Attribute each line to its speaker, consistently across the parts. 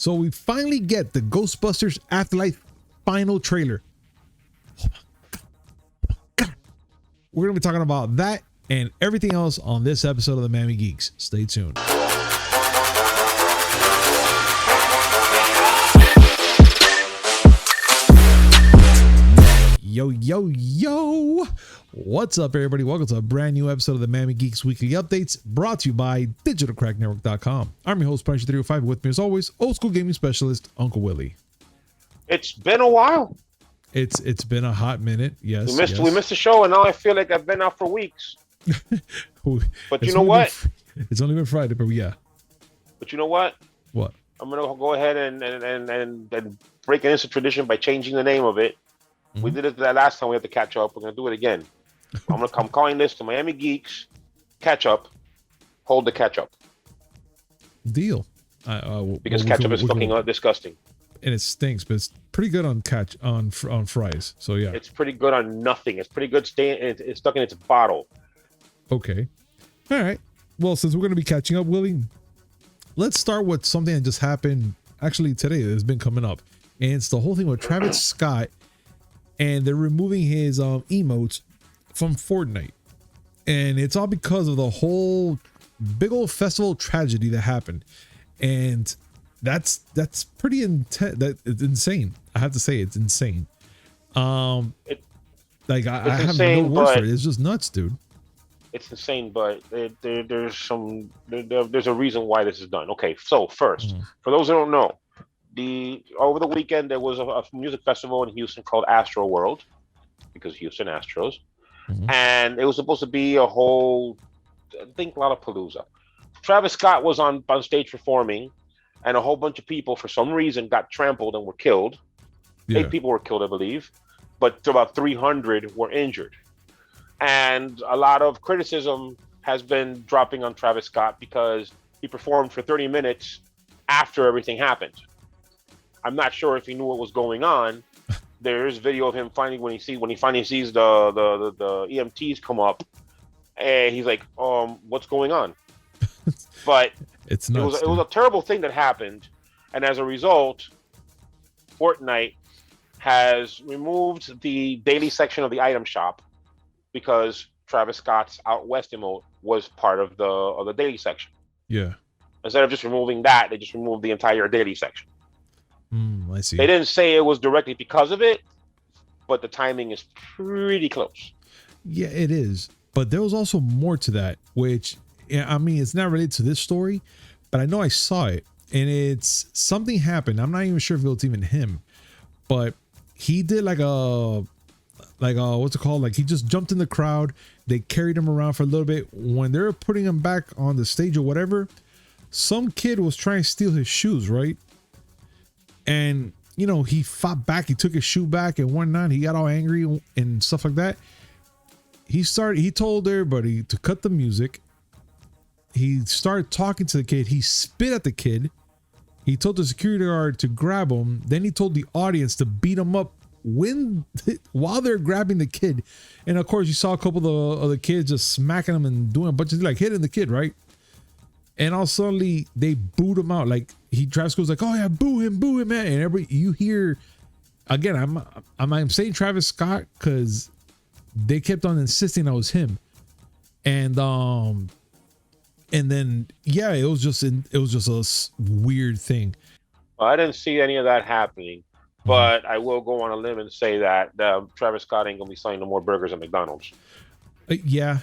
Speaker 1: So we finally get the Ghostbusters Afterlife Final trailer. Oh my God. We're going to be talking about that and everything else on this episode of the Miami Geeks. Stay tuned. Yo. What's up, everybody? Welcome to a brand new episode of the Miami Geeks Weekly Updates, brought to you by DigitalCrackNetwork.com. I'm your host, Punisher305. With me, as always, old school gaming specialist, Uncle Willie.
Speaker 2: It's been a while.
Speaker 1: It's been a hot minute. Yes.
Speaker 2: We missed the show, and now I feel like I've been out for weeks. But you know what?
Speaker 1: It's only been Friday, but yeah.
Speaker 2: But you know what?
Speaker 1: What?
Speaker 2: I'm gonna go ahead and break an instant tradition by changing the name of it. We did it that last time. We had to catch up. We're gonna do it again. I'm calling this the Miami Geeks Catch Up. Hold the catch up.
Speaker 1: Deal.
Speaker 2: Because ketchup is fucking disgusting.
Speaker 1: And it stinks, but it's pretty good on fries. So yeah,
Speaker 2: it's pretty good on nothing. It's pretty good it's stuck in its bottle.
Speaker 1: Okay. All right. Well, since we're going to be catching up, Willie, let's start with something that just happened actually today that's been coming up. And it's the whole thing with Travis Scott, and they're removing his emotes from Fortnite. And it's all because of the whole big old festival tragedy that happened. And that's pretty intense. It's insane. I have to say, it's insane. I have no words for it. It's just nuts, dude.
Speaker 2: It's insane, but there's a reason why this is done. Okay, so first, for those who don't know, over the weekend there was a music festival in Houston called Astro World, because Houston Astros, and it was supposed to be a whole, I think, Lollapalooza. Travis Scott was on stage performing, and a whole bunch of people, for some reason, got trampled and were killed. Yeah. 8 people were killed, I believe, but about 300 were injured. And a lot of criticism has been dropping on Travis Scott because he performed for 30 minutes after everything happened. I'm not sure if he knew what was going on. There's video of him when he finally sees the EMTs come up, and he's like, what's going on? But
Speaker 1: it's nuts,
Speaker 2: it was a terrible thing that happened, and as a result, Fortnite has removed the daily section of the item shop because Travis Scott's Out West emote was part of the daily section.
Speaker 1: Yeah.
Speaker 2: Instead of just removing that, they just removed the entire daily section.
Speaker 1: I see.
Speaker 2: They didn't say it was directly because of it, but the timing is pretty close.
Speaker 1: Yeah, it is. But there was also more to that, which, I mean, it's not related to this story, but I know I saw it, and it's something happened. I'm not even sure if it was even him, but he did like what's it called? Like, he just jumped in the crowd. They carried him around for a little bit. When they were putting him back on the stage or whatever, some kid was trying to steal his shoes, right? And, you know, he fought back. He took his shoe back and whatnot. He got all angry and stuff like that. He told everybody to cut the music. He started talking to the kid. He spit at the kid. He told the security guard to grab him. Then he told the audience to beat him up while they're grabbing the kid. And of course, you saw a couple of the kids just smacking him and doing a bunch of, like, hitting the kid, right? And all suddenly they booed him out. Like, Travis goes like, "Oh yeah, boo him, man!" And you hear again. I'm saying Travis Scott because they kept on insisting that was him. And then yeah, it was just a weird thing.
Speaker 2: Well, I didn't see any of that happening. But I will go on a limb and say that Travis Scott ain't gonna be selling no more burgers at McDonald's.
Speaker 1: Yeah,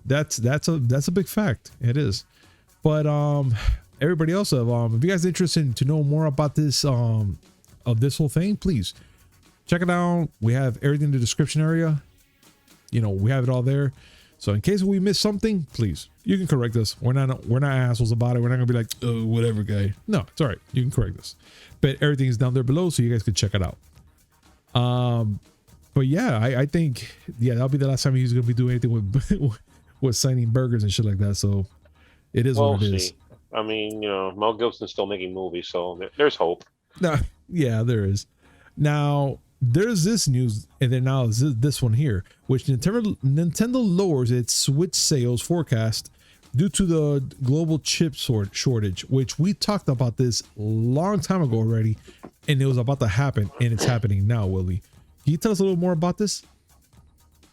Speaker 1: that's a big fact. It is. But everybody else, if you guys are interested to know more about this of this whole thing, please check it out. We have everything in the description area. You know, we have it all there. So in case we miss something, please, you can correct us. We're not assholes about it. We're not gonna be like, oh, whatever, guy. No, it's all right. You can correct us. But everything is down there below, so you guys can check it out. But yeah, I think that'll be the last time he's gonna be doing anything with signing burgers and shit like that. So it is what it is.
Speaker 2: I mean, you know, Mel Gibson's still making movies, so there's hope.
Speaker 1: No, yeah, there is. Now there's this news, and then now this one here, which Nintendo lowers its Switch sales forecast due to the global chip shortage, which we talked about this a long time ago already, and it was about to happen, and it's happening now, Willie. Can you tell us a little more about this?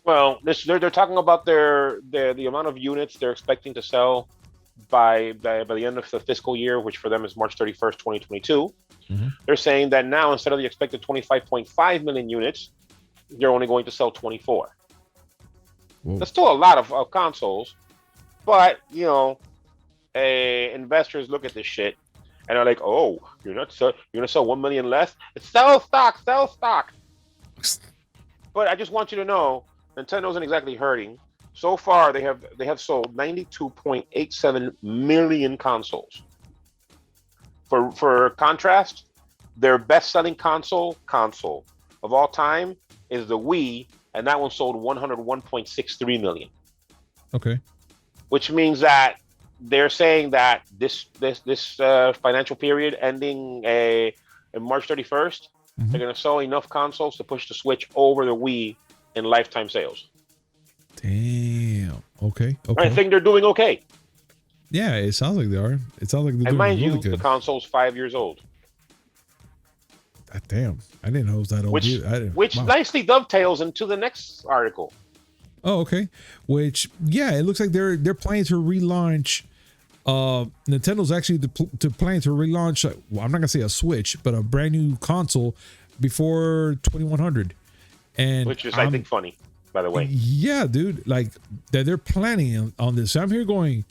Speaker 2: Well, they're talking about the amount of units they're expecting to sell by the end of the fiscal year, which for them is March 31st, 2022. Mm-hmm. They're saying that now, instead of the expected 25.5 million units, they're only going to sell 24. Whoa. That's still a lot of consoles, but investors look at this shit and are like, "Oh, you're gonna sell 1 million less? Sell stock. But I just want you to know, Nintendo isn't exactly hurting. So far, they have sold 92.87 million consoles. For contrast, their best-selling console of all time is the Wii, and that one sold 101.63 million. Okay. Which means that they're saying that this financial period ending in March 31st, they're going to sell enough consoles to push the Switch over the Wii in lifetime sales.
Speaker 1: Damn. Okay.
Speaker 2: I think they're doing okay.
Speaker 1: Yeah, it sounds like they are. It sounds like they're doing really good.
Speaker 2: The console's 5 years old.
Speaker 1: Damn, I didn't know it was that old.
Speaker 2: Which nicely dovetails into the next article.
Speaker 1: Oh, okay. Which, yeah, it looks like they're planning to relaunch. Nintendo's actually planning to relaunch. Well, I'm not gonna say a Switch, but a brand new console before 2100. And
Speaker 2: which is, I think, funny, by the way.
Speaker 1: Yeah, dude. Like they're planning on this. I'm here going.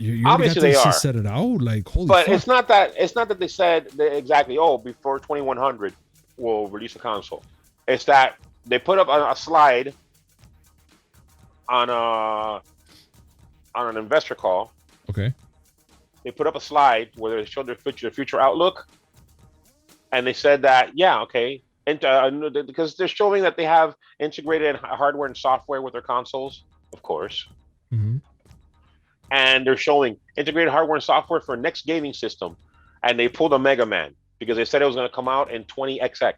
Speaker 1: You
Speaker 2: obviously they are
Speaker 1: set it out, like holy.
Speaker 2: But
Speaker 1: fuck.
Speaker 2: it's not that they said exactly. Oh, before 2100, we'll release a console. It's that they put up a slide on an investor call.
Speaker 1: Okay.
Speaker 2: They put up a slide where they showed their future outlook, and they said that okay, and because they're showing that they have integrated hardware and software with their consoles, of course. Mm-hmm. And they're showing integrated hardware and software for next gaming system, and they pulled a Mega Man because they said it was going to come out in 20XX.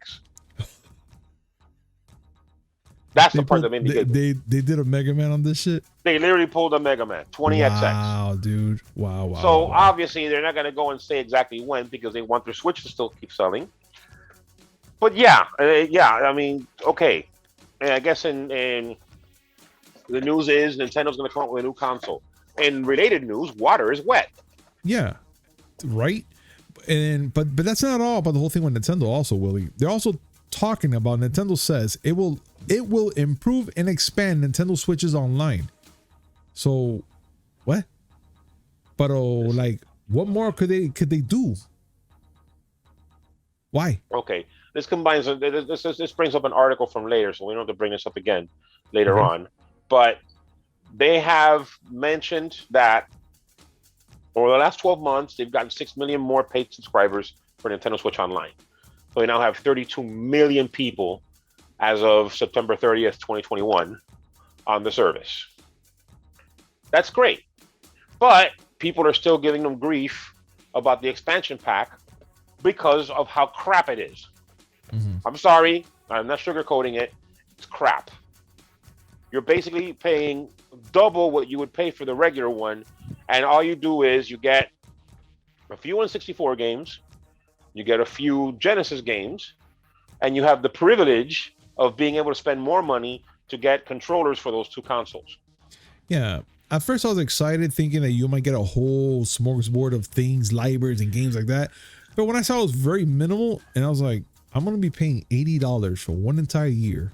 Speaker 2: That's the part that made me good.
Speaker 1: They did a Mega Man on this shit?
Speaker 2: They literally pulled a Mega Man, 20XX.
Speaker 1: Wow, dude. Wow.
Speaker 2: So obviously they're not going to go and say exactly when because they want their Switch to still keep selling. But yeah, I mean, okay. I guess in the news is Nintendo's going to come out with a new console. In related news, water is wet.
Speaker 1: Yeah, right. And but that's not all about the whole thing with Nintendo. Also, Willie, they're also talking about Nintendo says it will improve and expand Nintendo Switches online. So, what? But like, what more could they do? Why?
Speaker 2: Okay, this combines. This brings up an article from later, so we don't have to bring this up again later on. But they have mentioned that over the last 12 months, they've gotten 6 million more paid subscribers for Nintendo Switch Online. So we now have 32 million people as of September 30th, 2021 on the service. That's great. But people are still giving them grief about the expansion pack because of how crap it is. Mm-hmm. I'm sorry. I'm not sugarcoating it. It's crap. You're basically paying double what you would pay for the regular one, and all you do is you get a few N64 games, you get a few Genesis games, and you have the privilege of being able to spend more money to get controllers for those two consoles.
Speaker 1: Yeah. At first I was excited thinking that you might get a whole smorgasbord of things, libraries, and games like that. But when I saw it was very minimal, and I was like, I'm going to be paying $80 for one entire year.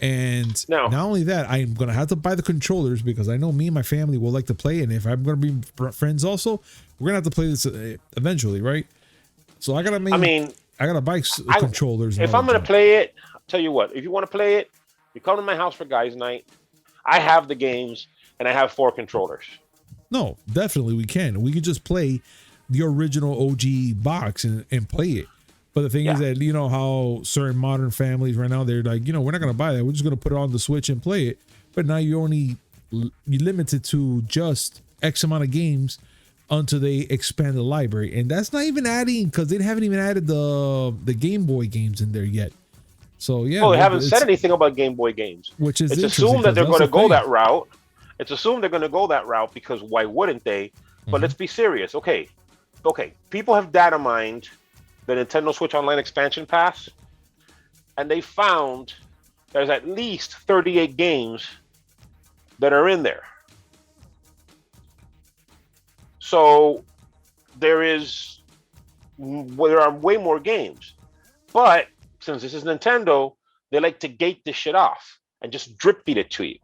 Speaker 1: And not only that, I'm going to have to buy the controllers because I know me and my family will like to play. And if I'm going to be friends also, we're going to have to play this eventually, right? So I got to buy controllers.
Speaker 2: If I'm going to play it, I'll tell you what, if you want to play it, you come to my house for guys' night. I have the games and I have 4 controllers.
Speaker 1: No, definitely we can. We could just play the original OG box and play it. But the thing is that, you know, how certain modern families right now, they're like, you know, we're not going to buy that. We're just going to put it on the Switch and play it. But now you're limited to just X amount of games until they expand the library. And that's not even adding, because they haven't even added the Game Boy games in there yet. So, yeah.
Speaker 2: Well, they haven't said anything about Game Boy games.
Speaker 1: Which is
Speaker 2: it's assumed that they're going to go that route. It's assumed they're going to go that route because why wouldn't they? But
Speaker 1: Mm-hmm.
Speaker 2: let's be serious. Okay. People have data mined the Nintendo Switch Online expansion pass, and they found there's at least 38 games that are in there. So there are way more games. But since this is Nintendo, they like to gate this shit off and just drip feed it to you,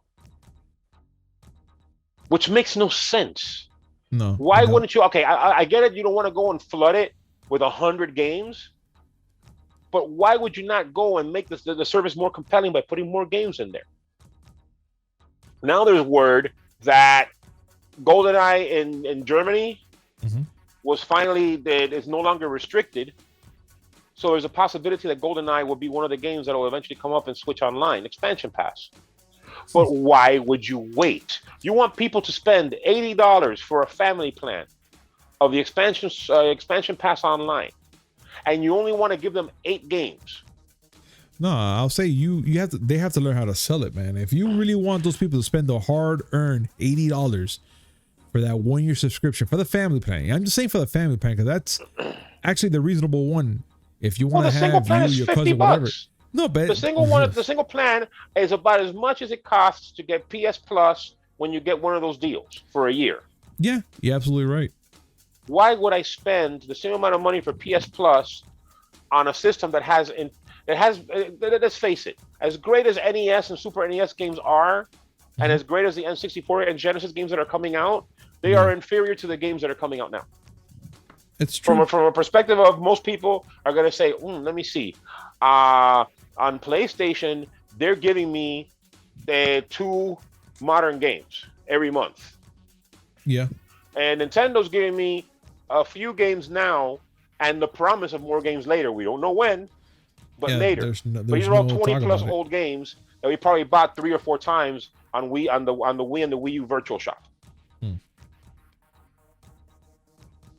Speaker 2: which makes no sense.
Speaker 1: No.
Speaker 2: Why wouldn't you? Okay, I get it. You don't want to go and flood it with 100 games, but why would you not go and make the service more compelling by putting more games in there? Now there's word that GoldenEye in Germany was finally that is no longer restricted. So there's a possibility that GoldenEye will be one of the games that will eventually come up and Switch Online expansion pass. But why would you wait? You want people to spend $80 for a family plan of the expansion pass online, and you only want to give them 8 games.
Speaker 1: No, I'll say they have to learn how to sell it, man. If you really want those people to spend the hard-earned $80 for that 1-year subscription for the family plan, I'm just saying for the family plan because that's actually the reasonable one. If you want to have your cousin, whatever. No, but
Speaker 2: the single plan is about as much as it costs to get PS Plus when you get one of those deals for a year.
Speaker 1: Yeah, you're absolutely right.
Speaker 2: Why would I spend the same amount of money for PS Plus on a system that has, let's face it, as great as NES and Super NES games are, and as great as the N64 and Genesis games that are coming out, they are inferior to the games that are coming out now.
Speaker 1: It's true.
Speaker 2: From a perspective of most people are going to say, let me see. On PlayStation, they're giving me 2 modern games every month.
Speaker 1: Yeah. And
Speaker 2: Nintendo's giving me a few games now and the promise of more games later. We don't know when, but later. There's but these are all 20 plus old games that we probably bought 3 or 4 times on Wii on the Wii and the Wii U Virtual Shop.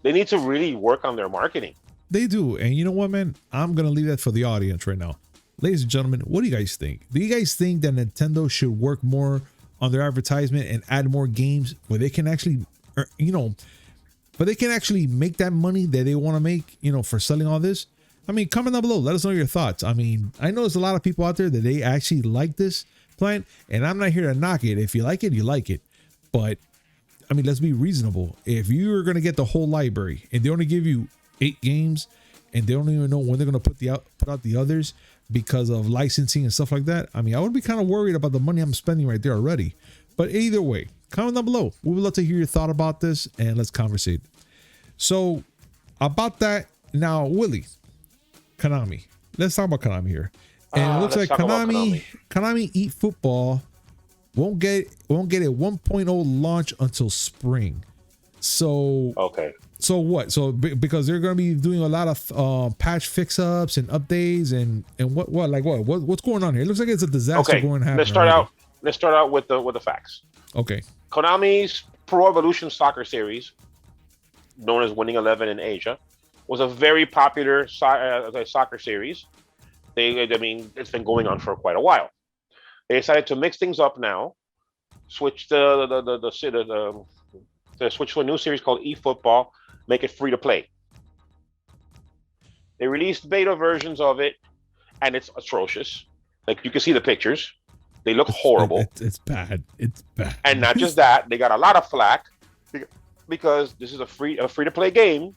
Speaker 2: They need to really work on their marketing.
Speaker 1: They do. And you know what, man? I'm going to leave that for the audience right now. Ladies and gentlemen, what do you guys think? Do you guys think that Nintendo should work more on their advertisement and add more games where they can actually, but they can actually make that money that they want to make, for selling all this? I mean, comment down below. Let us know your thoughts. I mean, I know there's a lot of people out there that they actually like this plan, and I'm not here to knock it. If you like it, you like it. But I mean, let's be reasonable. If you're going to get the whole library and they only give you 8 games and they don't even know when they're going to put out the others because of licensing and stuff like that, I mean, I would be kind of worried about the money I'm spending right there already. But either way, comment down below. We would love to hear your thought about this, and let's conversate. So about that, now, Willie, Konami. Let's talk about Konami here. And it looks like Konami eFootball won't get a 1.0 launch until spring. So
Speaker 2: okay.
Speaker 1: So what? So because they're going to be doing a lot of patch fix-ups and updates and what's going on here? It looks like it's a disaster going to happen.
Speaker 2: Let's start out with the facts.
Speaker 1: Okay.
Speaker 2: Konami's Pro Evolution Soccer series, known as Winning 11 in Asia, was a very popular soccer series. It's been going on for quite a while. They decided to mix things up now, switch switch to a new series called eFootball, make it free to play. They released beta versions of it, and it's atrocious. Like, you can see the pictures. They look horrible.
Speaker 1: It's bad. It's bad.
Speaker 2: And not just that, they got a lot of flack because this is a free to play game,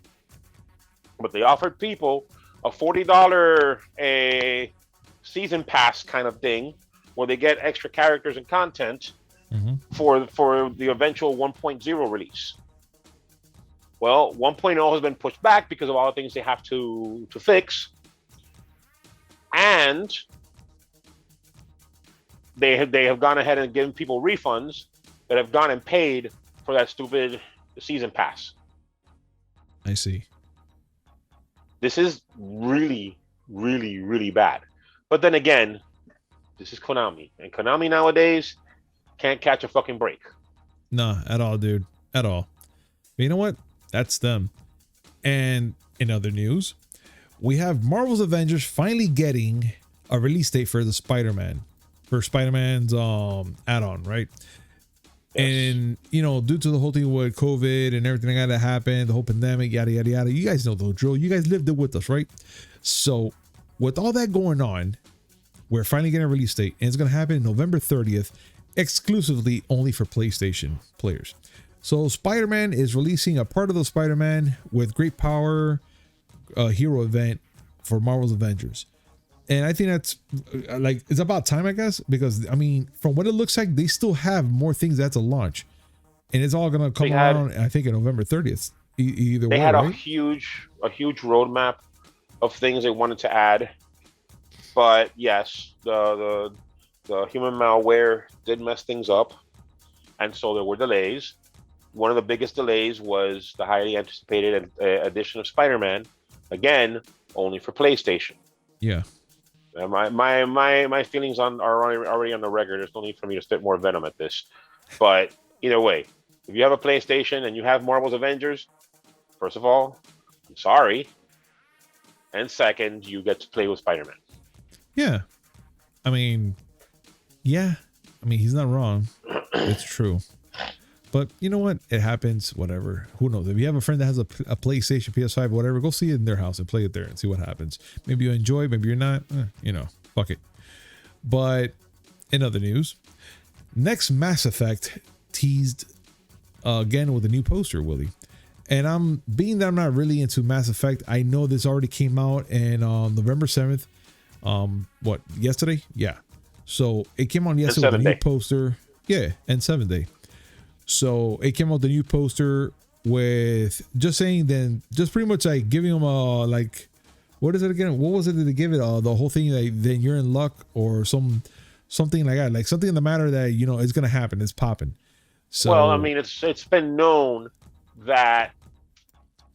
Speaker 2: but they offered people a $40 season pass kind of thing where they get extra characters and content for the eventual 1.0 release. Well, 1.0 has been pushed back because of all the things they have to fix, and they have gone ahead and given people refunds that have gone and paid for that stupid season pass.
Speaker 1: I see.
Speaker 2: This is really, really, really bad. But then again, this is Konami, and Konami nowadays can't catch a fucking break.
Speaker 1: Nah, at all, dude. At all. But you know what? That's them. And in other news, we have Marvel's Avengers finally getting a release date for the Spider-Man's add-on, right?
Speaker 2: Yes.
Speaker 1: And, you know, due to the whole thing with COVID and everything that happened, the whole pandemic, yada, yada, yada, you guys know the drill. You guys lived it with us, right? So with all that going on, we're finally getting a release date, and it's going to happen November 30th, exclusively only for PlayStation players. So Spider-Man is releasing a part of the Spider-Man with Great Power hero event for Marvel's Avengers. And I think that's like, it's about time, I guess, because I mean, from what it looks like, they still have more things that's a launch, and it's all going to come around, I think, in November 30th. Either way,
Speaker 2: they had
Speaker 1: right?
Speaker 2: a huge roadmap of things they wanted to add. But yes, the human malware did mess things up, and so there were delays. One of the biggest delays was the highly anticipated addition of Spider-Man, again, only for PlayStation.
Speaker 1: Yeah.
Speaker 2: My feelings are already on the record. There's no need for me to spit more venom at this. But either way, if you have a PlayStation and you have Marvel's Avengers, first of all, I'm sorry. And second, you get to play with Spider-Man.
Speaker 1: Yeah. I mean, yeah. I mean, he's not wrong. It's true. But you know what? It happens, whatever. Who knows? If you have a friend that has a PlayStation, PS5, whatever, go see it in their house and play it there and see what happens. Maybe you enjoy, maybe you're not. You know, fuck it. But in other news, next Mass Effect teased again with a new poster, Willie. And being that I'm not really into Mass Effect, I know this already came out in November 7th. What, yesterday? Yeah. So it came out yesterday with a new poster. Yeah, and 7th day. So it came out the new poster with just saying, then just pretty much like giving them a, like, what is it again? What was it that they give it? The whole thing, like, then you're in luck or something like that, like something in the matter that, you know, it's going to happen. It's popping. So,
Speaker 2: well, I mean, it's been known that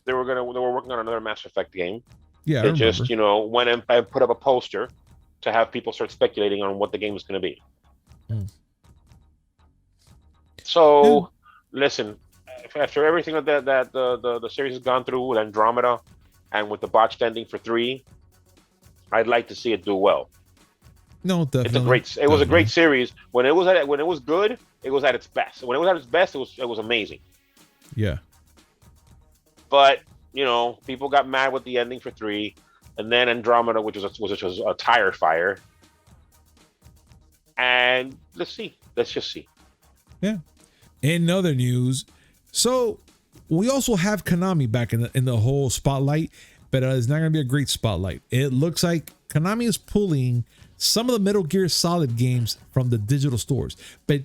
Speaker 2: they were working on another Mass Effect game.
Speaker 1: Yeah.
Speaker 2: They just, you know, went and put up a poster to have people start speculating on what the game is going to be. So, listen, after everything that the series has gone through with Andromeda and with the botched ending for 3, I'd like to see it do well.
Speaker 1: No, definitely.
Speaker 2: It was a great series. When it was good, it was at its best. When it was at its best, it was amazing.
Speaker 1: Yeah.
Speaker 2: But, you know, people got mad with the ending for 3, and then Andromeda, which was a tire fire. And let's just see.
Speaker 1: Yeah. In other news, so we also have Konami back in the whole spotlight, but it's not going to be a great spotlight. It looks like Konami is pulling some of the Metal Gear Solid games from the digital stores, but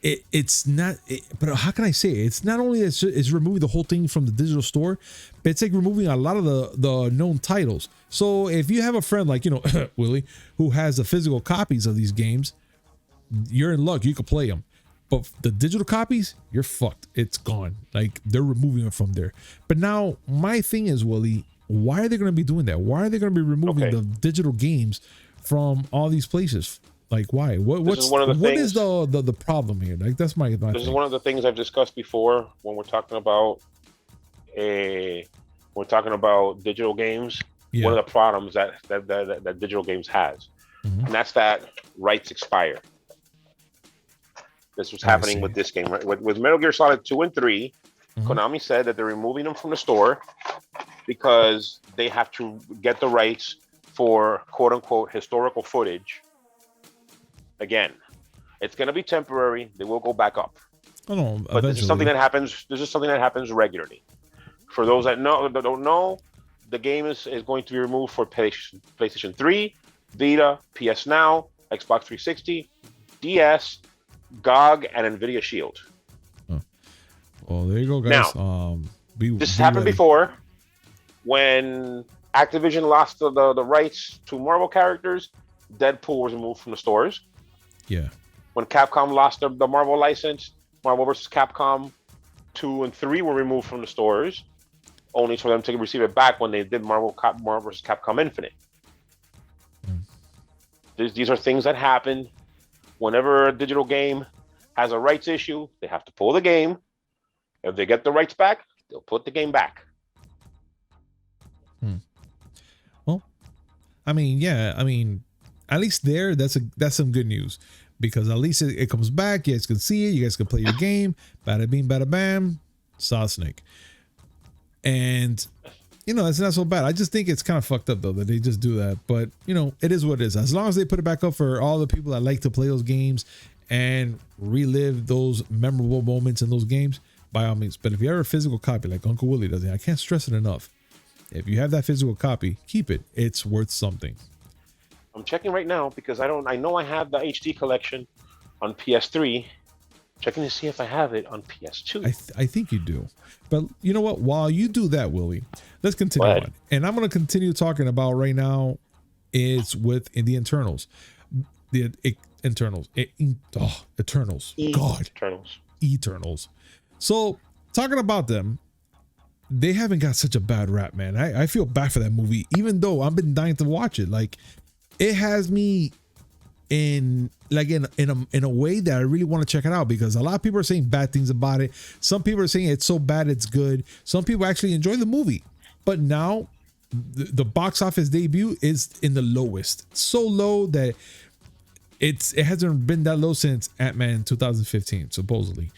Speaker 1: it's not. But how can I say it? It's not only it's removing the whole thing from the digital store, but it's like removing a lot of the known titles. So if you have a friend like, you know, Willie, who has the physical copies of these games, you're in luck. You could play them. But the digital copies, you're fucked. It's gone. Like, they're removing it from there. But now my thing is, Willie, why are they going to be doing that? Why are they going to be removing the digital games from all these places? Like, why? What is the problem here? Like, that's my
Speaker 2: this is one of the things I've discussed before when we're talking about digital games.
Speaker 1: Yeah.
Speaker 2: One of the problems that digital games has, and that's that rights expire. This was happening with this game, right? With Metal Gear Solid 2 and 3, Konami said that they're removing them from the store because they have to get the rights for quote-unquote historical footage. Again, it's going to be temporary. They will go back up.
Speaker 1: Oh, no,
Speaker 2: but this is something that happens regularly. For those that don't know, the game is going to be removed for PlayStation 3, Vita, PS Now, Xbox 360, DS, GOG, and Nvidia Shield.
Speaker 1: Well, there you go, guys.
Speaker 2: Now, this happened before when Activision lost the rights to Marvel characters. Deadpool was removed from the stores.
Speaker 1: Yeah.
Speaker 2: When Capcom lost the Marvel license, Marvel vs. Capcom 2 and 3 were removed from the stores, only for them to receive it back when they did Marvel vs. Capcom Infinite. These are things that happen. Whenever a digital game has a rights issue, they have to pull the game. If they get the rights back, they'll put the game back.
Speaker 1: Well, I mean, yeah, I mean, at least that's some good news. because at least it comes back. You guys can see it. You guys can play your game. Bada bing, bada bam. Saw Snake. And, you know, it's not so bad. I just think it's kind of fucked up, though, that they just do that. But, you know, it is what it is. As long as they put it back up for all the people that like to play those games and relive those memorable moments in those games, by all means. But if you have a physical copy, like Uncle Willie does, I can't stress it enough. If you have that physical copy, keep it. It's worth something.
Speaker 2: I'm checking right now because I know I have the HD collection on PS3. Checking to see if I have it on PS2.
Speaker 1: I think you do. But you know what? While you do that, Willie, let's continue on. And I'm going to continue talking about right now is with the internals. The internals. Eternals. God. Eternals. So talking about them, they haven't got such a bad rap, man. I feel bad for that movie, even though I've been dying to watch it. Like, it has me in a way that I really want to check it out, because a lot of people are saying bad things about it. Some people are saying it's so bad it's good. Some people actually enjoy the movie. But now the box office debut is in the lowest. So low that it hasn't been that low since Ant-Man 2015, supposedly.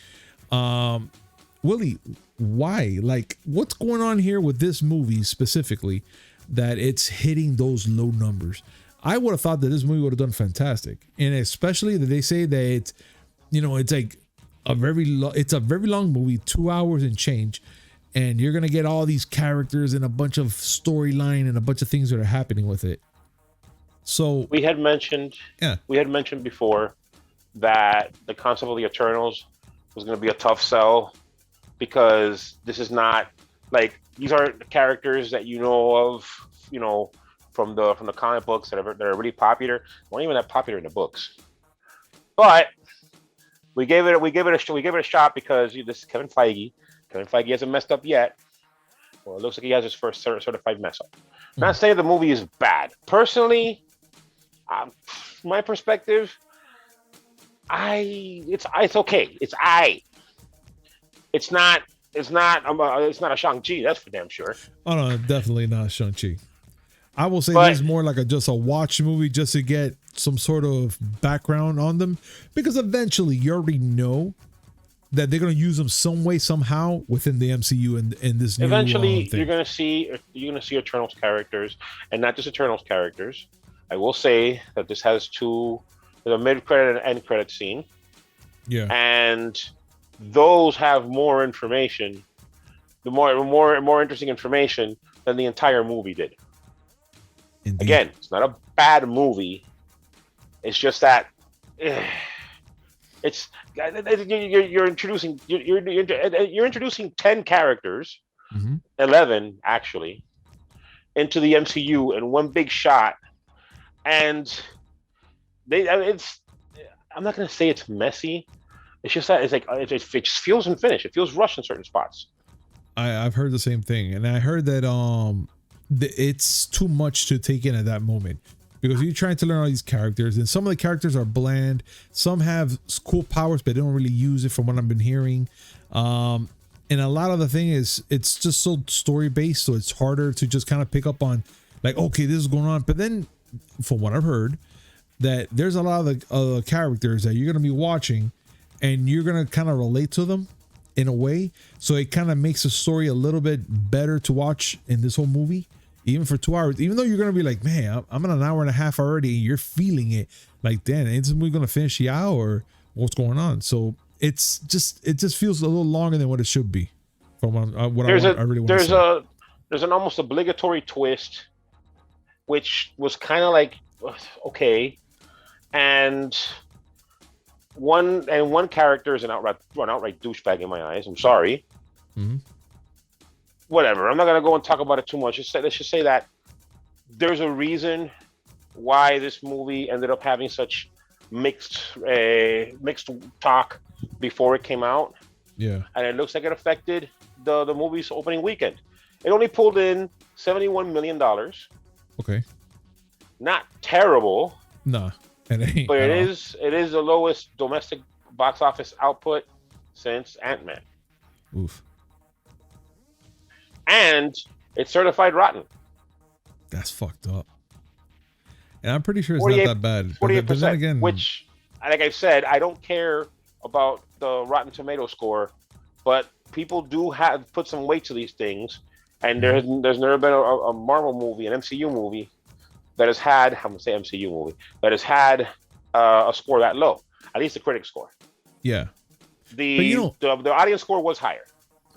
Speaker 1: Willie, why? Like, what's going on here with this movie specifically that it's hitting those low numbers? I would have thought that this movie would have done fantastic, and especially that they say that it's, you know, it's like a very long movie, 2 hours and change, and you're gonna get all these characters and a bunch of storyline and a bunch of things that are happening with it. So
Speaker 2: we had mentioned before that the concept of the Eternals was going to be a tough sell, because this is not like, these aren't characters that you know of, you know, from the comic books that are really popular. They weren't even that popular in the books. But we gave it a shot because this is Kevin Feige. Kevin Feige hasn't messed up yet. Well, it looks like he has his first certified mess up. Not saying the movie is bad. Personally, my perspective, it's okay. It's not a Shang-Chi, that's for damn sure.
Speaker 1: Oh no, definitely not Shang-Chi. I will say this is more like just a watch movie, just to get some sort of background on them, because eventually you already know that they're going to use them some way, somehow within the MCU and in this new
Speaker 2: eventually
Speaker 1: thing.
Speaker 2: you're going to see Eternals characters, and not just Eternals characters. I will say that this has the mid-credit and end-credit scene.
Speaker 1: Yeah.
Speaker 2: And those have more information, more interesting information than the entire movie did.
Speaker 1: Indeed.
Speaker 2: Again, it's not a bad movie. It's just that you're introducing 10 characters, 11 actually, into the MCU in one big shot, and I'm not going to say it's messy. It's just that it just feels unfinished. It feels rushed in certain spots.
Speaker 1: I've heard the same thing, and I heard that it's too much to take in at that moment, because you're trying to learn all these characters, and some of the characters are bland. Some have cool powers, but they don't really use it, from what I've been hearing. And a lot of the thing is, it's just so story based, so it's harder to just kind of pick up on, like, okay, this is going on. But then, from what I've heard, that there's a lot of characters that you're going to be watching, and you're going to kind of relate to them in a way. So it kind of makes the story a little bit better to watch in this whole movie, even for 2 hours, even though you're going to be like, man, I'm in an hour and a half already, and you're feeling it like, damn, is this movie going to finish the hour, or what's going on? So it just feels a little longer than what it should be from what I really want to say.
Speaker 2: There's an almost obligatory twist, which was kind of like, okay. And one character is an outright douchebag in my eyes. I'm sorry. Whatever. I'm not gonna go and talk about it too much. Let's just say that there's a reason why this movie ended up having such mixed talk before it came out.
Speaker 1: Yeah. And
Speaker 2: it looks like it affected the movie's opening weekend. It only pulled in $71 million.
Speaker 1: Okay.
Speaker 2: Not terrible.
Speaker 1: Nah. It ain't.
Speaker 2: But it is the lowest domestic box office output since Ant-Man.
Speaker 1: Oof.
Speaker 2: And it's certified rotten.
Speaker 1: That's fucked up. And I'm pretty sure it's not that bad.
Speaker 2: 48%, again, which like I said, I don't care about the Rotten Tomato score, but people do have put some weight to these things, and there's never been a Marvel movie, an MCU movie that has had, I'm gonna say MCU movie that has had a score that low, at least the critic score.
Speaker 1: Yeah.
Speaker 2: The audience score was higher.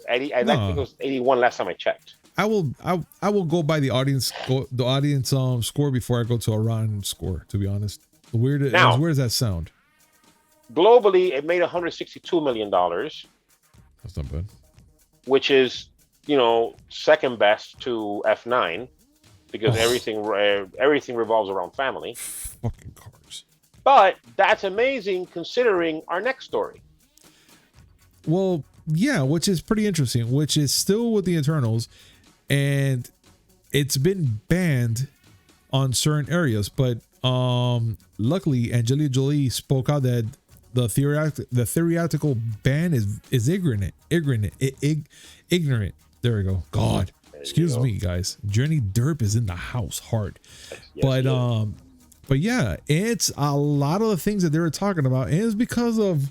Speaker 2: I think it was 81 last time I checked.
Speaker 1: I will go by the audience score before I go to a Rotten score, to be honest. As weird as that sound.
Speaker 2: Globally, it made $162 million.
Speaker 1: That's not bad.
Speaker 2: Which is, second best to F9, because everything revolves around family.
Speaker 1: Fucking cars.
Speaker 2: But that's amazing considering our next story.
Speaker 1: Well, yeah, which is pretty interesting, which is still with the Eternals, and it's been banned on certain areas, but luckily Angelina Jolie spoke out that the theatrical ban is ignorant. There we go. God, excuse me, guys. Journey Derp is in the house hard. Yes, but yeah, it's a lot of the things that they were talking about, and it's because of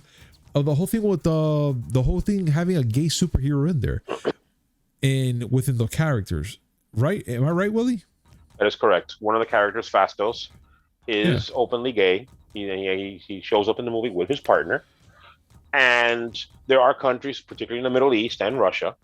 Speaker 1: the whole thing with the whole thing having a gay superhero in there and within the characters, right? Am I right, Willie?
Speaker 2: That is correct. One of the characters, Fastos, is openly gay. He shows up in the movie with his partner, and there are countries, particularly in the Middle East and Russia,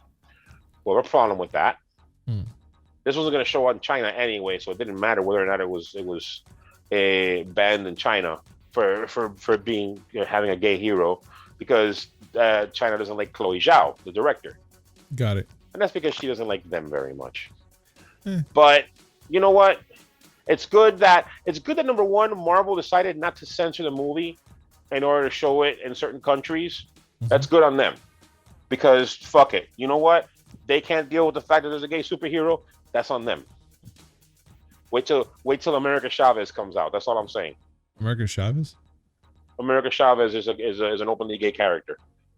Speaker 2: who have a problem with that. This wasn't going to show up in China anyway, so it didn't matter whether or not it was banned in China for being having a gay hero, because China doesn't like Chloe Zhao, the director.
Speaker 1: Got it.
Speaker 2: And that's because she doesn't like them very much. But you know what? It's good that number one, Marvel decided not to censor the movie in order to show it in certain countries. That's good on them, because fuck it. You know what? They can't deal with the fact that there's a gay superhero. That's on them. Wait till America Chavez comes out. That's all I'm saying.
Speaker 1: America Chavez?
Speaker 2: America Chavez is an openly gay character.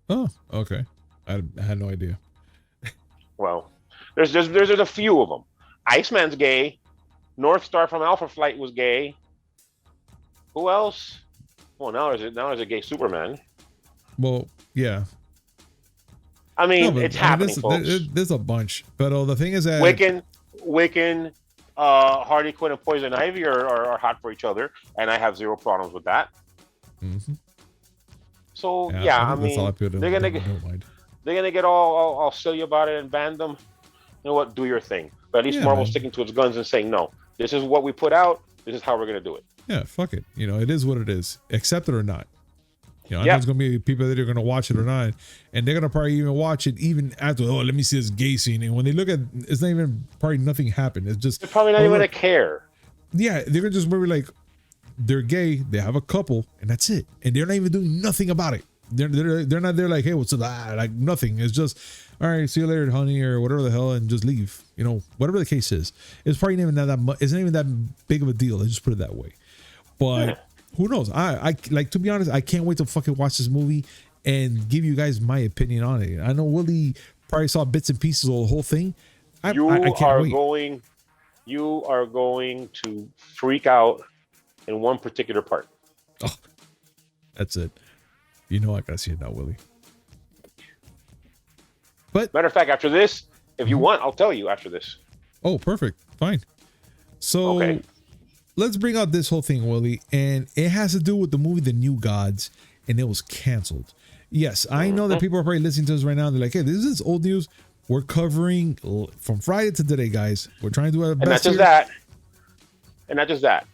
Speaker 1: Oh, okay. I had no idea.
Speaker 2: Well, there's a few of them. Iceman's gay. North Star from Alpha Flight was gay. Who else? Well, now there's a gay Superman.
Speaker 1: Well, yeah.
Speaker 2: I mean, it's happening, folks.
Speaker 1: There's a bunch, but the thing is that
Speaker 2: Wiccan, Harley Quinn, and Poison Ivy are hot for each other, and I have zero problems with that. So I mean, they're gonna get all silly about it and ban them. You know what? Do your thing. But at least Marvel's sticking to its guns and saying, no, this is what we put out. This is how we're gonna do it.
Speaker 1: Yeah, fuck it. It is what it is. Accept it or not. I know there's gonna be people that are gonna watch it or not, and they're gonna probably even watch it even after. Oh, let me see this gay scene. And when they look at, it's not even probably nothing happened. It's just
Speaker 2: they're probably not even gonna care.
Speaker 1: Yeah, they're gonna just maybe like they're gay. They have a couple, and that's it. And they're not even doing nothing about it. They're not there like, hey, what's up? Like nothing. It's just, all right, see you later, honey, or whatever the hell, and just leave. Whatever the case is. It's probably not even that much. It's not even that big of a deal. Let's just put it that way. But who knows? I like, to be honest, I can't wait to fucking watch this movie and give you guys my opinion on it. I know Willie probably saw bits and pieces of the whole thing. I can't wait.
Speaker 2: You are going to freak out in one particular part.
Speaker 1: Oh, that's it. I gotta see it now, Willie. But
Speaker 2: matter of fact, after this, if you want, I'll tell you after this.
Speaker 1: Oh, perfect. Fine. So let's bring out this whole thing, Willie, and it has to do with the movie The New Gods, and it was canceled. Yes, I know that people are probably listening to us right now. They're like, hey, this is old news. We're covering from Friday to today, guys. We're trying to do our best.
Speaker 2: And not just that.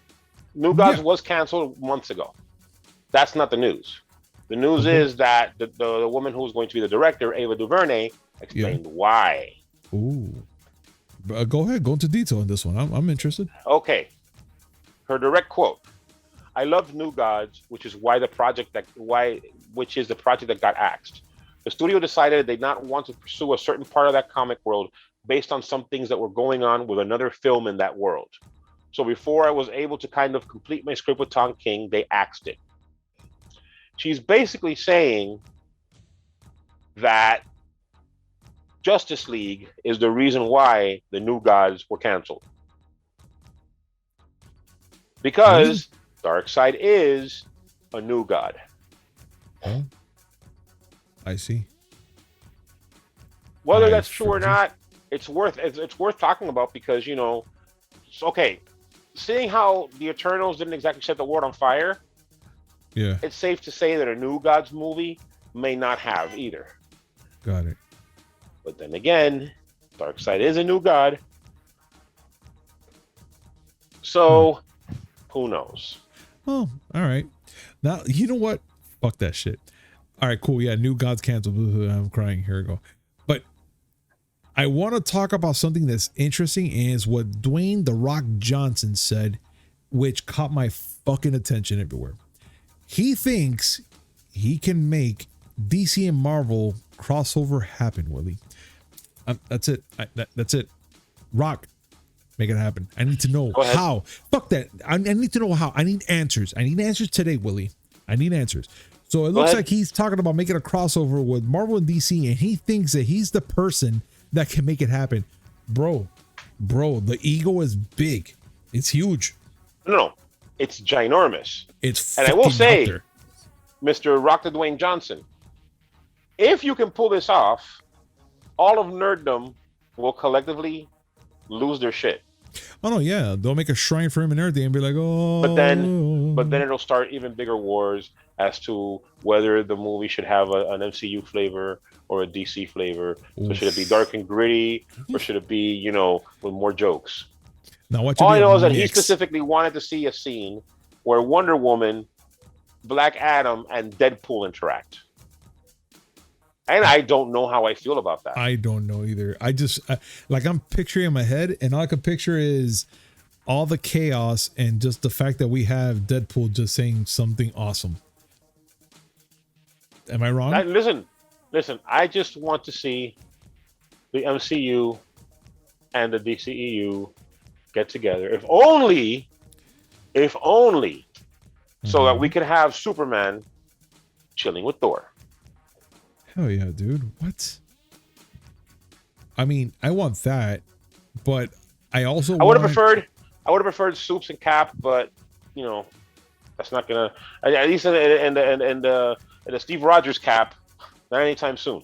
Speaker 2: New Gods was canceled months ago. That's not the news. The news is that the woman who's going to be the director, Ava DuVernay, explained why.
Speaker 1: Ooh. Go ahead. Go into detail on this one. I'm interested.
Speaker 2: Okay. Her direct quote: "I loved New Gods, which is the project that got axed. The studio decided they did not want to pursue a certain part of that comic world based on some things that were going on with another film in that world. So before I was able to kind of complete my script with Tom King, they axed it." She's basically saying that Justice League is the reason why the New Gods were canceled. Because Darkseid is a new god.
Speaker 1: Oh, I see.
Speaker 2: Whether
Speaker 1: I
Speaker 2: that's true or
Speaker 1: frozen.
Speaker 2: not, it's worth talking about because okay, seeing how the Eternals didn't exactly set the world on fire,
Speaker 1: Yeah,
Speaker 2: it's safe to say that a New Gods movie may not have either.
Speaker 1: got it.
Speaker 2: But then again, Darkseid is a new god, so who knows?
Speaker 1: Oh, all right. Now you know what? Fuck that shit. All right, cool. Yeah, new gods canceled. I'm crying. Here we go. But I want to talk about something that's interesting, and is what Dwayne "The Rock" Johnson said, which caught my fucking attention everywhere. He thinks he can make DC and Marvel crossover happen, Willie. That's it. That's it. Rock, make it happen. I need to know how. Fuck that. I need to know how. I need answers. I need answers today, Willie. I need answers. So it looks like he's talking about making a crossover with Marvel and DC, and he thinks that he's the person that can make it happen. Bro, the ego is big. It's huge.
Speaker 2: No, it's ginormous.
Speaker 1: It's
Speaker 2: and I will say,
Speaker 1: out there.
Speaker 2: Mr. Rock the Dwayne Johnson, if you can pull this off, all of nerddom will collectively lose their shit.
Speaker 1: Oh no, yeah, they'll make a shrine for him and everything, and be like, oh.
Speaker 2: But then it'll start even bigger wars as to whether the movie should have an MCU flavor or a DC flavor. So should it be dark and gritty, or should it be, with more jokes?
Speaker 1: Now,
Speaker 2: all I know is that he specifically wanted to see a scene where Wonder Woman, Black Adam, and Deadpool interact. And I don't know how I feel about that.
Speaker 1: I don't know either. I just I'm picturing in my head, and all I can picture is all the chaos and just the fact that we have Deadpool just saying something awesome. Am I wrong?
Speaker 2: Listen. I just want to see the MCU and the DCEU get together. If only, so that we could have Superman chilling with Thor.
Speaker 1: Hell yeah, dude. What? I mean, I want that, but I also
Speaker 2: I would have preferred Soups and Cap, but that's not gonna, at least in the Steve Rogers Cap, not anytime soon.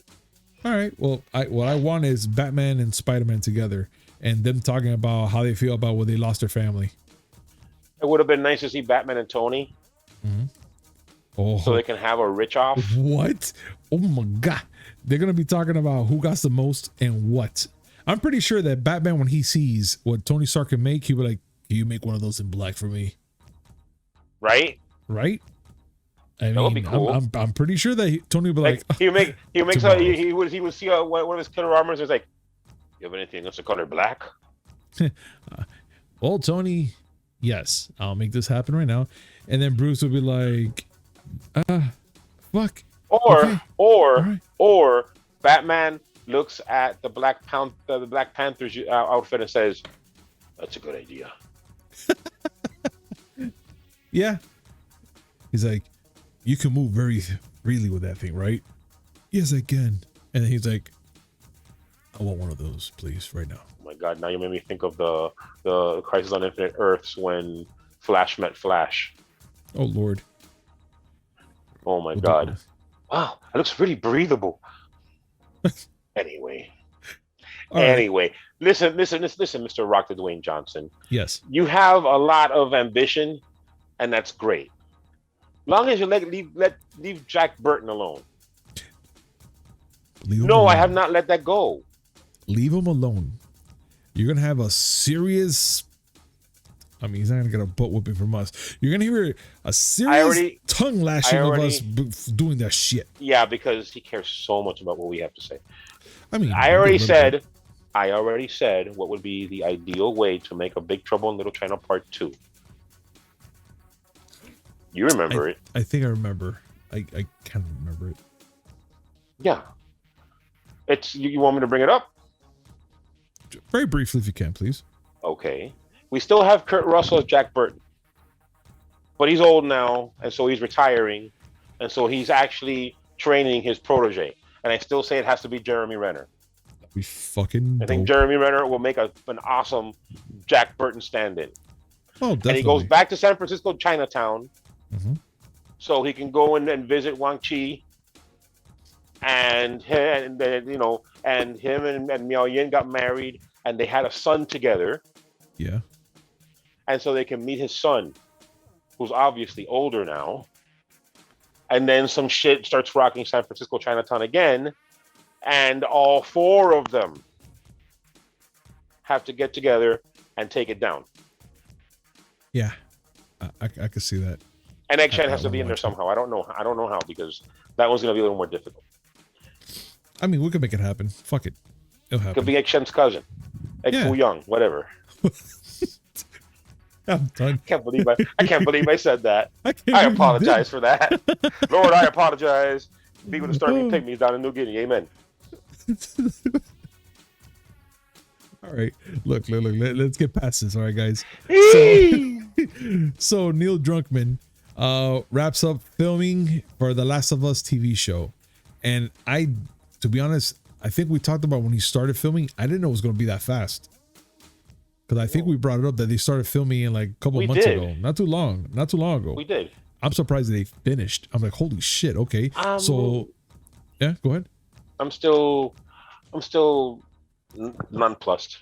Speaker 1: All right. Well, what I want is Batman and Spider-Man together, and them talking about how they feel about when they lost their family.
Speaker 2: It would have been nice to see Batman and Tony.
Speaker 1: Mm-hmm. Oh,
Speaker 2: so they can have a rich off.
Speaker 1: What? Oh my God. They're going to be talking about who got the most and what. I'm pretty sure that Batman, when he sees what Tony Stark can make, he'll be like, can you make one of those in black for me?
Speaker 2: Right?
Speaker 1: I
Speaker 2: that would be cool.
Speaker 1: I'm pretty sure that Tony would be like
Speaker 2: he would see one of his killer armors. It's like, you have anything that's the color black?
Speaker 1: Well, Tony, yes, I'll make this happen right now. And then Bruce would be like, fuck.
Speaker 2: Or Batman looks at the Black Panther's outfit and says, "That's a good idea."
Speaker 1: Yeah. He's like, "You can move very freely with that thing, right?" "Yes, I can." And then he's like, "I want one of those, please, right now."
Speaker 2: Oh my God! Now you made me think of the Crisis on Infinite Earths when Flash met Flash.
Speaker 1: Oh Lord.
Speaker 2: Oh my God. Wow, it looks really breathable. Anyway. Right. Listen, Mr. Rock the Dwayne Johnson.
Speaker 1: Yes.
Speaker 2: You have a lot of ambition, and that's great. Long as you leave Jack Burton alone. I have not let that go.
Speaker 1: Leave him alone. You're gonna have a serious. I mean, he's not gonna get a butt whooping from us. You're gonna hear a serious tongue lashing of us doing that shit.
Speaker 2: Yeah, because he cares so much about what we have to say.
Speaker 1: I mean,
Speaker 2: I already said what would be the ideal way to make a Big Trouble in Little China Part 2. You remember it?
Speaker 1: I think I remember. I kind of remember it.
Speaker 2: Yeah. It's you want me to bring it up?
Speaker 1: Very briefly, if you can, please.
Speaker 2: Okay. We still have Kurt Russell as Jack Burton, but he's old now, and so he's retiring, and so he's actually training his protege. And I still say it has to be Jeremy Renner.
Speaker 1: We fucking.
Speaker 2: I think Jeremy Renner will make an awesome Jack Burton stand-in.
Speaker 1: Oh, definitely.
Speaker 2: And he goes back to San Francisco, Chinatown, so he can go in and visit Wang Chi, and then and him and Miao Yin got married, and they had a son together.
Speaker 1: Yeah.
Speaker 2: And so they can meet his son, who's obviously older now. And then some shit starts rocking San Francisco Chinatown again, and all four of them have to get together and take it down.
Speaker 1: Yeah, I could see that.
Speaker 2: And Egg Shen has to be in there somehow. I don't know how, because that one's going to be a little more difficult.
Speaker 1: I mean, we could make it happen. Fuck it. It'll happen.
Speaker 2: Could be Egg Shen's cousin. Egg Foo Young, whatever.
Speaker 1: I'm done.
Speaker 2: I can't believe I said that. I apologize for that. Lord, I apologize. People that start me pygmies down in New Guinea. Amen.
Speaker 1: All right. Look. Let's get past this. All right, guys. So Neil Druckmann wraps up filming for the Last of Us TV show. And to be honest, I think we talked about when he started filming, I didn't know it was going to be that fast. Because I think we brought it up that they started filming in like a couple months ago. Not too long ago.
Speaker 2: We did.
Speaker 1: I'm surprised they finished. I'm like, holy shit. Okay. So yeah, go ahead.
Speaker 2: I'm still nonplussed.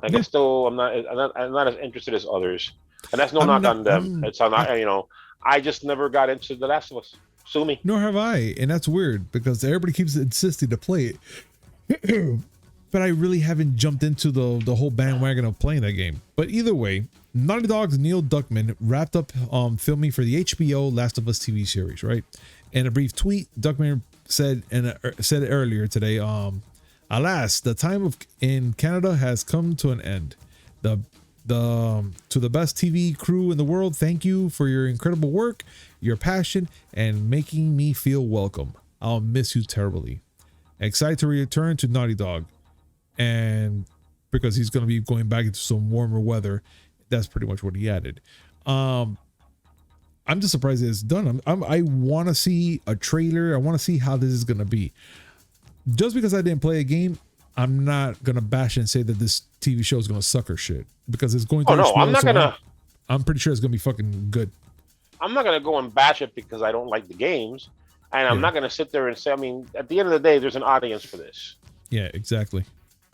Speaker 2: Like I'm not as interested as others. And that's no knock on them. It's on I just never got into The Last of Us. Sue me.
Speaker 1: Nor have I. And that's weird because everybody keeps insisting to play it. But I really haven't jumped into the whole bandwagon of playing that game. But either way, Naughty Dog's Neil Druckmann wrapped up filming for the HBO Last of Us TV series, right? In a brief tweet, Druckmann said earlier today, alas, the time in Canada has come to an end. To the best TV crew in the world, thank you for your incredible work, your passion, and making me feel welcome. I'll miss you terribly. Excited to return to Naughty Dog. And because he's going to be going back into some warmer weather, that's pretty much what he added. I'm just surprised it's done. I want to see a trailer. I want to see how this is going to be. Just because I didn't play a game, I'm not going to bash and say that this TV show is going to suck or shit, because it's going to.
Speaker 2: Oh no, I'm not gonna.
Speaker 1: I'm pretty sure it's going to be fucking good.
Speaker 2: I'm not going to go and bash it because I don't like the games, and I'm not going to sit there and say. I mean, at the end of the day, there's an audience for this.
Speaker 1: Yeah, exactly.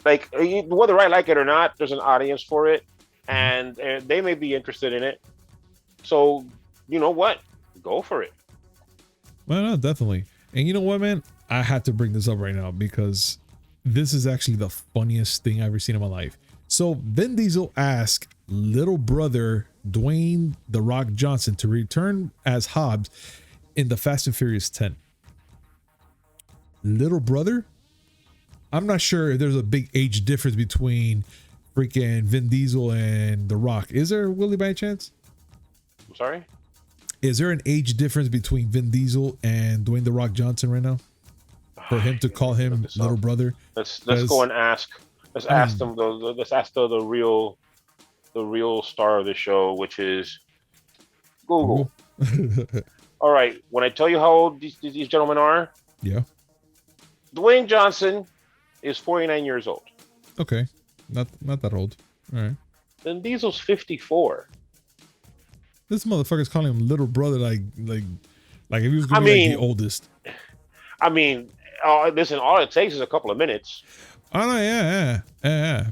Speaker 2: Like, whether I like it or not, there's an audience for it, and they may be interested in it. So, you know what? Go for it.
Speaker 1: Well, no, definitely. And you know what, man? I had to bring this up right now because this is actually the funniest thing I've ever seen in my life. So, Vin Diesel asked little brother Dwayne "The Rock" Johnson to return as Hobbs in the Fast and Furious 10. Little brother? I'm not sure if there's a big age difference between freaking Vin Diesel and The Rock. Is there, Willie, by any chance?
Speaker 2: I'm sorry?
Speaker 1: Is there an age difference between Vin Diesel and Dwayne The Rock Johnson right now? For him to call him little brother?
Speaker 2: Let's go and ask. Let's ask them. Let's ask the real star of the show, which is Google. All right. When I tell you how old these gentlemen are,
Speaker 1: yeah,
Speaker 2: Dwayne Johnson is 49 years old.
Speaker 1: Okay, not that old. All right.
Speaker 2: Then Diesel's 54.
Speaker 1: This motherfucker's calling him little brother, like if he was gonna be like the oldest.
Speaker 2: I mean, listen, all it takes is a couple of minutes.
Speaker 1: Oh no, yeah.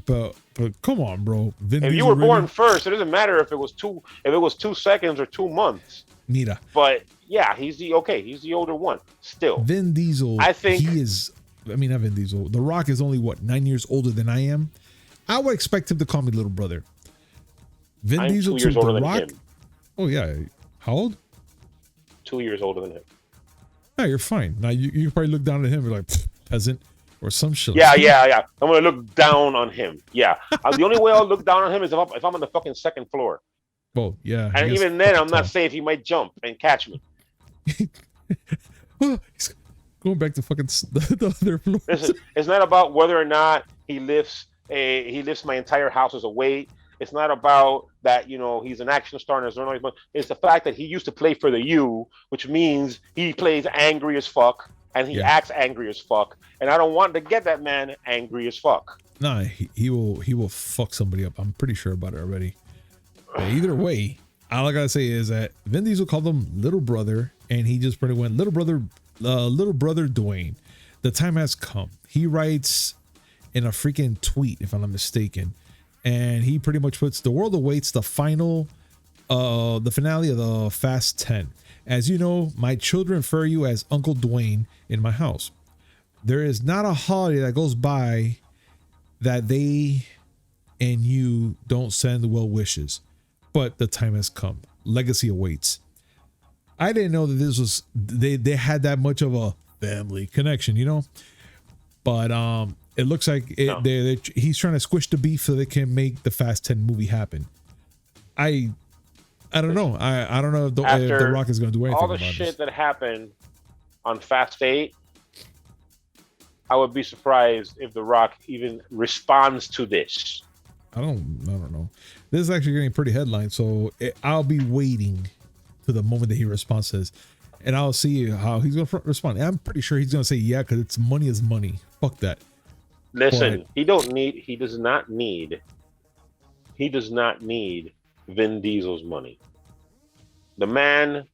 Speaker 1: But come on, bro.
Speaker 2: If you were born first, it doesn't matter if it was 2 seconds or 2 months.
Speaker 1: Neither.
Speaker 2: But yeah, he's the older one. Still,
Speaker 1: Vin Diesel.
Speaker 2: I think
Speaker 1: he is. I mean, not Vin Diesel. The Rock is only 9 years older than I am. I would expect him to call me little brother. Vin Diesel
Speaker 2: 2 years older than
Speaker 1: Rock.
Speaker 2: him.
Speaker 1: Oh yeah, how old?
Speaker 2: 2 years older than him.
Speaker 1: Yeah, you're fine. Now you probably look down at him and be like peasant or some shit.
Speaker 2: Yeah. I'm gonna look down on him. Yeah, the only way I'll look down on him is if I'm on the fucking second floor.
Speaker 1: Well, yeah.
Speaker 2: And even then, I'm not safe. He might jump and catch me.
Speaker 1: He's going back to fucking the other floor.
Speaker 2: Listen, it's not about whether or not he lifts my entire house as a weight. It's not about that, he's an action star and it's the fact that he used to play for the U, which means he plays angry as fuck and he acts angry as fuck. And I don't want to get that man angry as fuck.
Speaker 1: Nah, he will fuck somebody up. I'm pretty sure about it already. But either way, all I gotta say is that Vin Diesel called him little brother, and he just pretty went, little brother Dwayne, the time has come. He writes in a freaking tweet, if I'm not mistaken, and he pretty much puts, the world awaits the finale of the Fast 10. As you know, my children refer you as Uncle Dwayne in my house. There is not a holiday that goes by that they and you don't send well wishes, but the time has come. Legacy awaits. I didn't know that this was, they had that much of a family connection, you know, but it looks like he's trying to squish the beef so they can make the Fast 10 movie happen. I don't know. I don't know if the Rock is going to do anything.
Speaker 2: All the shit that happened on Fast 8, I would be surprised if the Rock even responds to this.
Speaker 1: I don't know. This is actually getting pretty headline, so I'll be waiting to the moment that he responds to this, and I'll see how he's going to respond. I'm pretty sure he's going to say yeah, because it's money is money. Fuck that.
Speaker 2: Listen, he does not need Vin Diesel's money. The man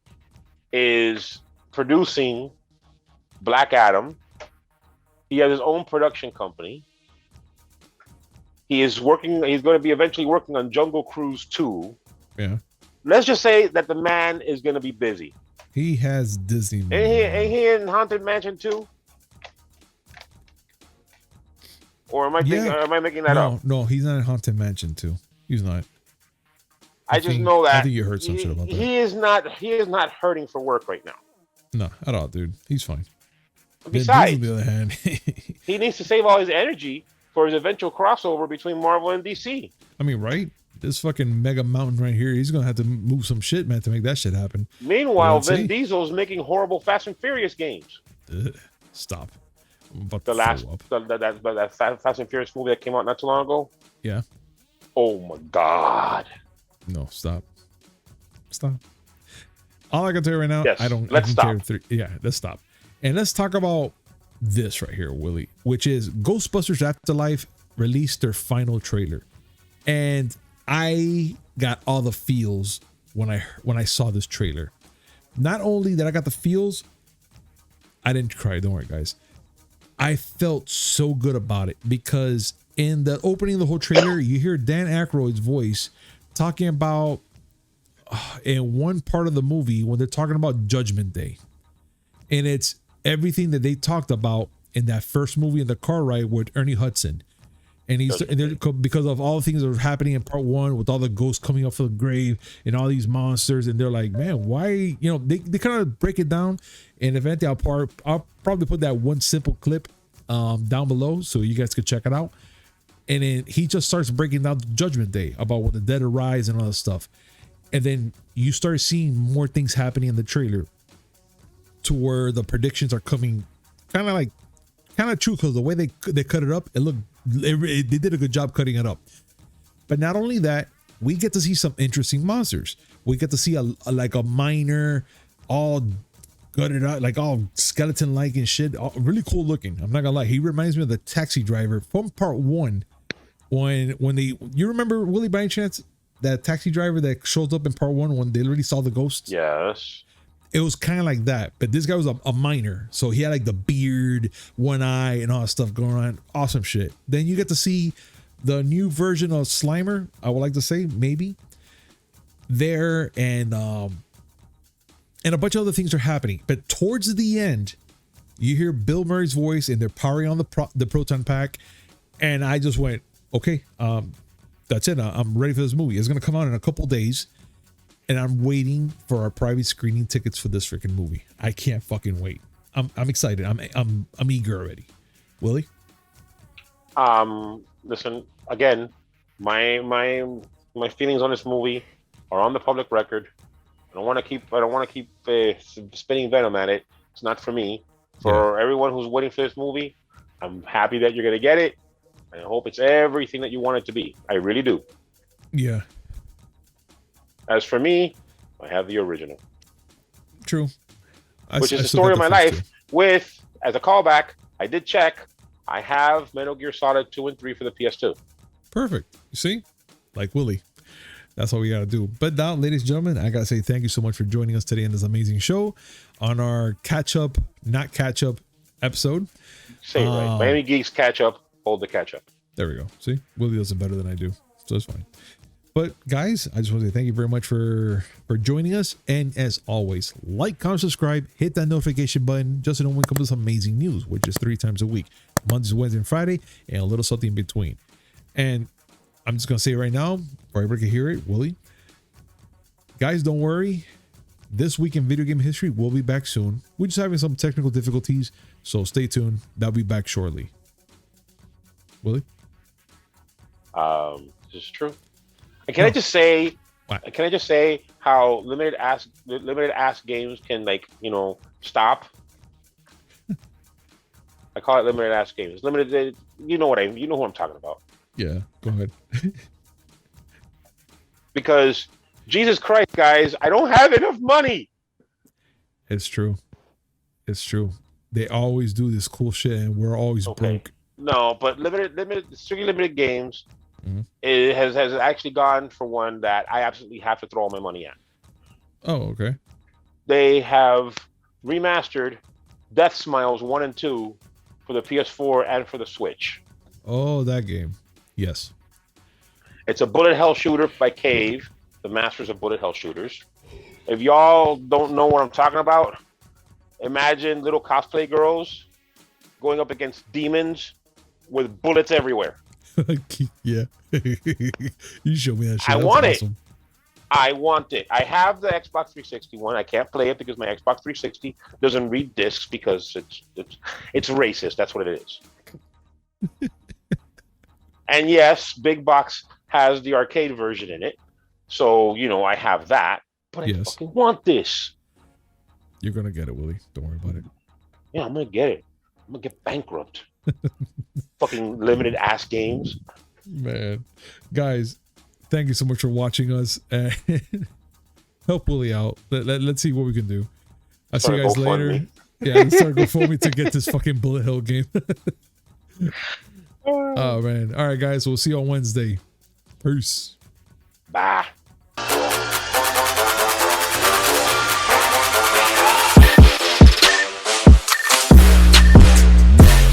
Speaker 2: is producing Black Adam. He has his own production company. He's going to be eventually working on Jungle Cruise 2.
Speaker 1: Yeah.
Speaker 2: Let's just say that the man is going to be busy.
Speaker 1: He has Disney.
Speaker 2: Ain't he in Haunted Mansion 2? Or am I making that up?
Speaker 1: No, he's not in Haunted Mansion 2. He's not.
Speaker 2: I just know that.
Speaker 1: I think you heard some shit about that.
Speaker 2: He is not hurting for work right now.
Speaker 1: No, at all, dude. He's fine.
Speaker 2: Besides,
Speaker 1: on the other hand,
Speaker 2: he needs to save all his energy for his eventual crossover between Marvel and DC.
Speaker 1: I mean, right? This fucking mega mountain right here, he's going to have to move some shit, man, to make that shit happen.
Speaker 2: Meanwhile, Vin Diesel's making horrible Fast and Furious games.
Speaker 1: Stop.
Speaker 2: That Fast and Furious movie that came out not too long ago?
Speaker 1: Yeah.
Speaker 2: Oh my God.
Speaker 1: No, stop. All I can tell you right now,
Speaker 2: yes, let's stop.
Speaker 1: Let's stop. And let's talk about this right here, Willie, which is Ghostbusters Afterlife released their final trailer. And I got all the feels when I saw this trailer. Not only that I got the feels, I didn't cry. Don't worry, guys. I felt so good about it because in the opening of the whole trailer, you hear Dan Aykroyd's voice talking about in one part of the movie when they're talking about Judgment Day. And it's everything that they talked about in that first movie in the car ride with Ernie Hudson. And because of all the things that were happening in part 1 with all the ghosts coming up from the grave and all these monsters. And they're like, man, why, they kind of break it down. And eventually I'll probably put that one simple clip down below so you guys could check it out. And then he just starts breaking down Judgment Day about when the dead arise and all that stuff. And then you start seeing more things happening in the trailer to where the predictions are coming kind of true, because the way they cut it up, they did a good job cutting it up. But not only that, we get to see some interesting monsters. We get to see a miner all gutted out, like all skeleton like and shit, really cool looking. I'm not gonna lie, he reminds me of the taxi driver from part 1 when you remember, Willie, by any chance, that taxi driver that shows up in part 1 when they already saw the ghosts?
Speaker 2: Yes.
Speaker 1: It was kind of like that, but this guy was a miner, so he had like the beard, one eye, and all that stuff going on. Awesome shit. Then you get to see the new version of Slimer, I would like to say, maybe there, and a bunch of other things are happening. But towards the end, you hear Bill Murray's voice, and they're powering on the proton pack, and I just went, okay, that's it. I'm ready for this movie. It's gonna come out in a couple days. And I'm waiting for our private screening tickets for this freaking movie. I can't fucking wait. I'm excited. I'm eager already. Willie?
Speaker 2: Listen, again, my feelings on this movie are on the public record. I don't want to keep spinning venom at it. It's not for me. For everyone who's waiting for this movie, I'm happy that you're gonna get it. I hope it's everything that you want it to be. I really do.
Speaker 1: Yeah.
Speaker 2: As for me, I have the original.
Speaker 1: True.
Speaker 2: Which is the story of my life. With, as a callback, I did check. I have Metal Gear Solid 2 and 3 for the PS2.
Speaker 1: Perfect. You see? Like Willie. That's all we got to do. But now, ladies and gentlemen, I got to say thank you so much for joining us today in this amazing show on our not catch up episode.
Speaker 2: Say it right. Miami Geeks catch up. Hold the catch up.
Speaker 1: There we go. See, Willie does it better than I do. So it's fine. But guys, I just want to say thank you very much for joining us. And as always, like, comment, subscribe, hit that notification button just to know when we come to some amazing news, which is 3 times a week. Mondays, Wednesday, and Friday, and a little something in between. And I'm just going to say it right now, before everybody can hear it, Willie. Guys, don't worry. This week in video game history, we'll be back soon. We're just having some technical difficulties, so stay tuned. That'll be back shortly. Willie?
Speaker 2: This is true. And can I just say, how limited ass games can, like, stop? I call it limited ass games. Limited, you know who I'm talking about.
Speaker 1: Yeah, go ahead.
Speaker 2: Because Jesus Christ, guys, I don't have enough money.
Speaker 1: It's true. It's true. They always do this cool shit, and we're always broke.
Speaker 2: No, but strictly limited games. Mm-hmm. It has actually gone for one that I absolutely have to throw all my money at.
Speaker 1: Oh, okay.
Speaker 2: They have remastered Death Smiles 1 and 2 for the PS4 and for the Switch.
Speaker 1: Oh, that game. Yes.
Speaker 2: It's a bullet hell shooter by Cave, the masters of bullet hell shooters. If y'all don't know what I'm talking about, imagine little cosplay girls going up against demons with bullets everywhere.
Speaker 1: Yeah. You showed me that shit.
Speaker 2: I want it. I have the Xbox 360 one. I can't play it because my Xbox 360 doesn't read discs because it's racist. That's what it is. And yes, Big Box has the arcade version in it. So, I have that. But I fucking want this.
Speaker 1: You're going to get it, Willie. Don't worry about it.
Speaker 2: Yeah, I'm going to get it. I'm going to get bankrupt. Fucking limited ass games.
Speaker 1: Man. Guys, thank you so much for watching us. And help Willie out. Let's see what we can do. I'll see you guys later. Yeah, let's start GoFundMe to get this fucking bullet hell game. Oh, man. All right, guys. We'll see you on Wednesday. Peace.
Speaker 2: Bye.